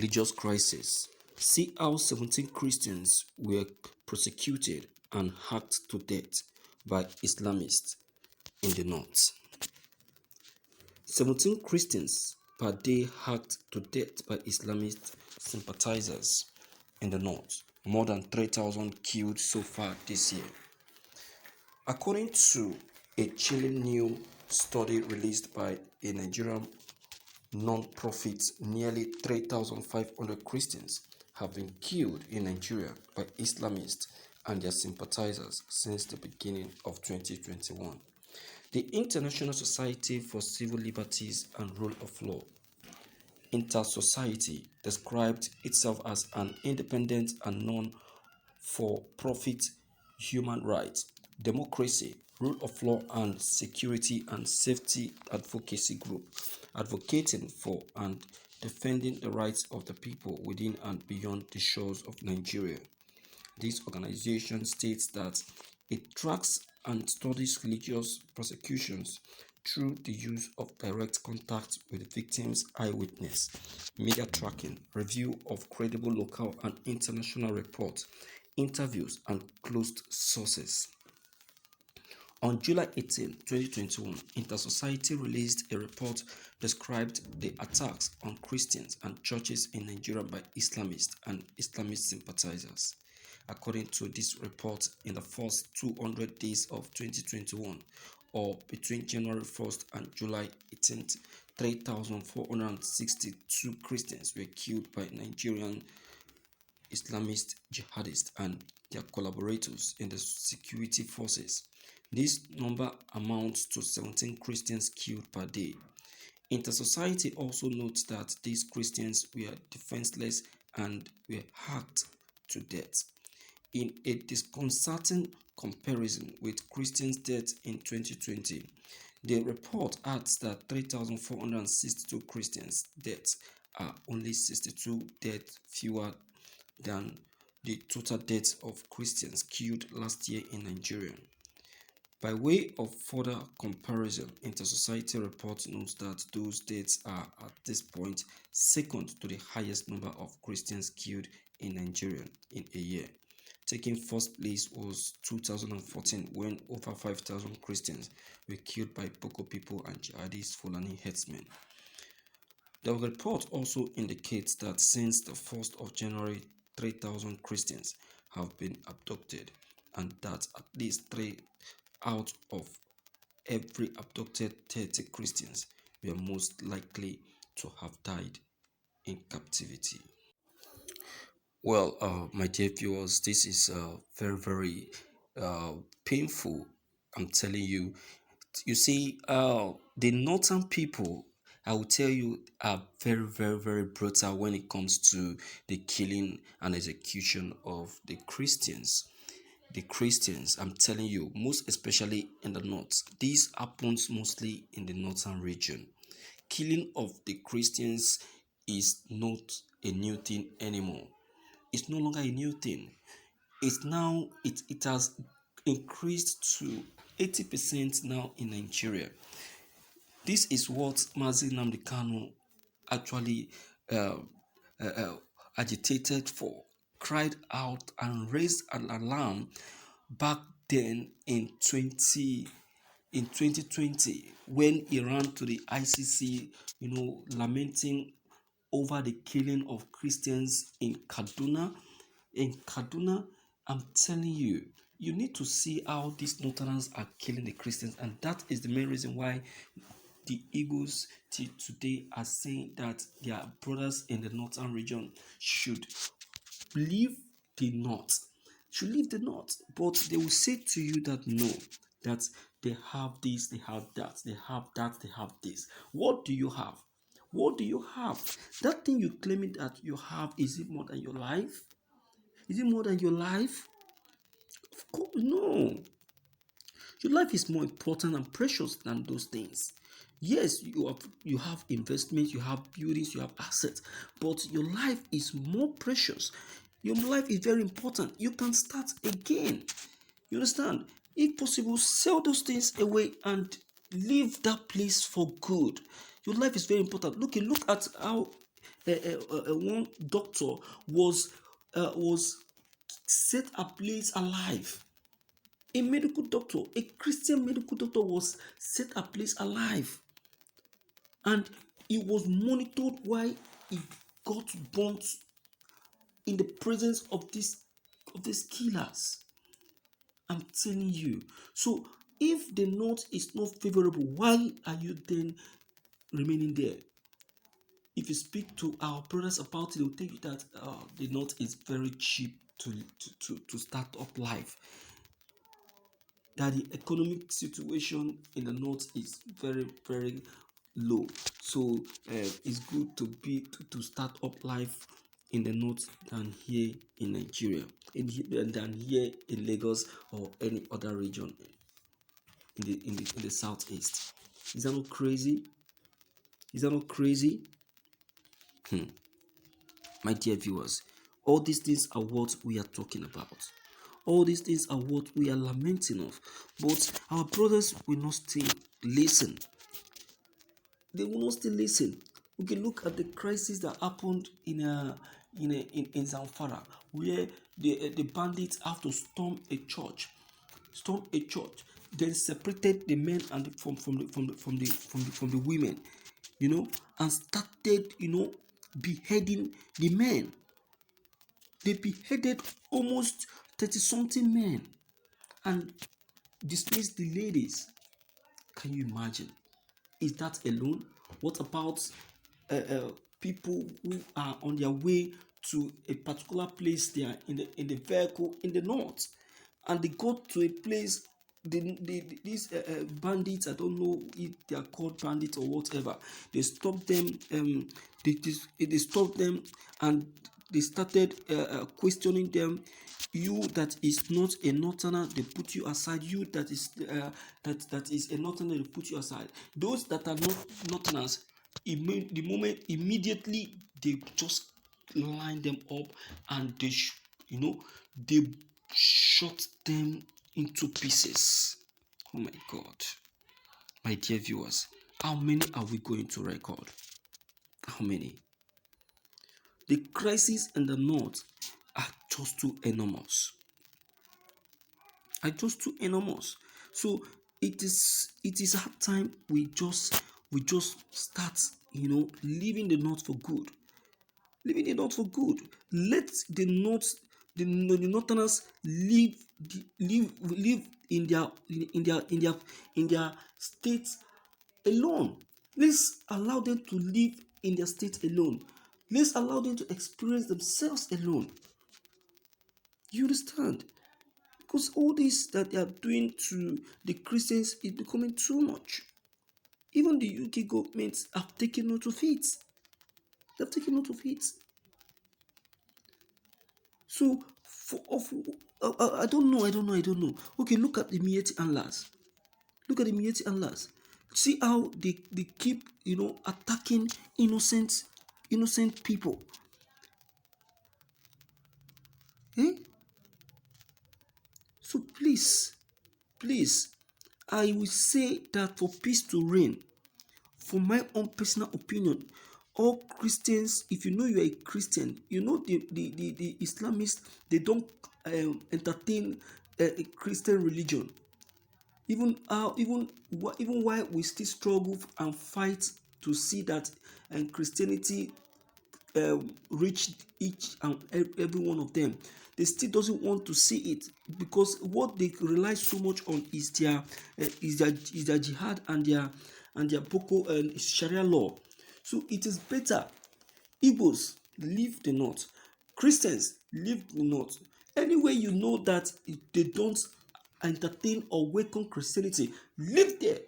religious crisis. See how 17 Christians were prosecuted and hacked to death by Islamists in the north. 17 Christians per day hacked to death by Islamist sympathizers in the north. More than 3,000 killed so far this year. According to a chilling new study released by a Nigerian non-profit, nearly 3,500 Christians have been killed in Nigeria by Islamists and their sympathizers since the beginning of 2021. The International Society for Civil Liberties and Rule of Law, Inter-Society, described itself as an independent and non-for-profit human rights, democracy, rule of law and security and safety advocacy group, advocating for and defending the rights of the people within and beyond the shores of Nigeria. This organization states that it tracks and studies religious persecutions through the use of direct contact with victims' eyewitness, media tracking, review of credible local and international reports, interviews, and closed sources. On July 18, 2021, Inter-Society released a report described the attacks on Christians and churches in Nigeria by Islamists and Islamist sympathizers. According to this report, in the first 200 days of 2021, or between January 1st and July 18th, 3,462 Christians were killed by Nigerian Islamist jihadists and their collaborators in the security forces. This number amounts to 17 Christians killed per day. Inter-Society also notes that these Christians were defenseless and were hacked to death. In a disconcerting comparison with Christians' deaths in 2020, the report adds that 3,462 Christians' deaths are only 62 deaths fewer than the total deaths of Christians killed last year in Nigeria. By way of further comparison, Inter-Society report notes that those deaths are at this point second to the highest number of Christians killed in Nigeria in a year. Taking first place was 2014, when over 5,000 Christians were killed by Boko people and jihadist Fulani herdsmen. The report also indicates that since the 1st of January, 3,000 Christians have been abducted, and that at least 3 out of every abducted 30 Christians were most likely to have died in captivity. Well, my dear viewers, this is very painful. I'm telling you. You see, the northern people, I will tell you, are very brutal when it comes to the killing and execution of the Christians. The Christians, I'm telling you, most especially in the north. This happens mostly in the northern region. Killing of the Christians is not a new thing anymore. It's no longer a new thing. It's now, it has increased to 80% now in Nigeria. This is what Mazi Nnamdi Kanu actually agitated for, cried out and raised an alarm back then in 2020, when he ran to the ICC, lamenting over the killing of Christians in Kaduna. In Kaduna, I'm telling you, you need to see how these Northerners are killing the Christians, and that is the main reason why the Eagles today are saying that their brothers in the northern region should leave the north. But they will say to you that no, that they have this, they have that, they have that, they have this. What do you have? What do you have? That thing you claiming that you have, is it more than your life? Is it more than your life? Of course, no. Your life is more important and precious than those things. Yes, you have investments, you have buildings, you have assets, but your life is more precious. Your life is very important. You can start again. You understand? If possible, sell those things away and leave that place for good. Your life is very important. Look at how one doctor was set ablaze alive. A medical doctor, a Christian medical doctor, was set ablaze alive, and he was monitored while he got burnt in the presence of these killers. I'm telling you. So if the north is not favorable, why are you then remaining there? If you speak to our brothers about it, they'll tell you that the north is very cheap to start up life. That the economic situation in the north is very, very low. So it's good to start up life in the north than here in Nigeria, than here in Lagos or any other region in the southeast. Is that not crazy? Is that not crazy? My dear viewers, all these things are what we are talking about. All these things are what we are lamenting of. But our brothers will not still listen. They will not still listen. We can look at the crisis that happened in Zamfara, where the bandits have to storm a church, then separated the men and from the women, and started, beheading the men. They beheaded almost 30-something men and displaced the ladies. Can you imagine? Is that alone? What about people who are on their way to a particular place? They are in the vehicle in the north, and they go to a place. These bandits, I don't know if they are called bandits or whatever. They stopped them. They stopped them, and they started questioning them. You that is not a northerner, they put you aside. You that is that is a northerner, they put you aside. Those that are not northerners, immediately they just line them up, and they shot them into pieces. Oh my God. My dear viewers, how many are we going to record? How many? The crises in the north are just too enormous. So it is hard time we just start, leaving the north for good. Leaving the north for good. Let the northerners live in their states alone. Let's allow them to live in their state alone. Let's allow them to experience themselves alone. You understand? Because all this that they are doing to the Christians is becoming too much. Even the UK government have taken note of it. They have taken note of it. So, I don't know. Okay, look at the Mieti Anlas. See how they keep, attacking innocent people. So please, I will say that for peace to reign, for my own personal opinion, all Christians, if you know you are a Christian, the Islamists, they don't entertain a Christian religion. Even while we still struggle and fight to see that Christianity reach each and every one of them, they still doesn't want to see it, because what they rely so much on is their jihad and their Boko and Sharia law. So it is better Igbos leave the north, Christians leave the north. Anywhere you know that they don't entertain or welcome Christianity, live there.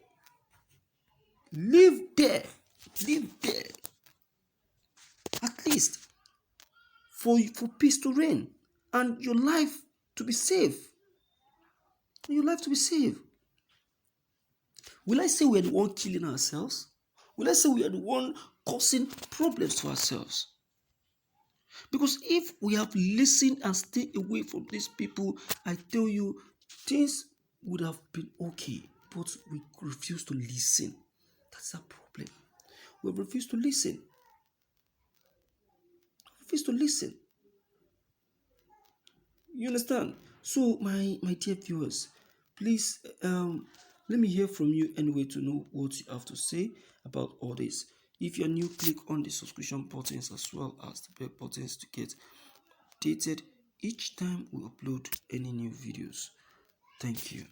At least for peace to reign and your life to be safe. Will I say we are the one killing ourselves? Will I say we are the one causing problems to ourselves? Because if we have listened and stayed away from these people, I tell you, things would have been okay. But we refuse to listen. That's a problem. We refuse to listen. face to listen. You understand? So, my dear viewers, please let me hear from you anyway to know what you have to say about all this. If you're new, click on the subscription buttons as well as the bell buttons to get updated each time we upload any new videos. Thank you.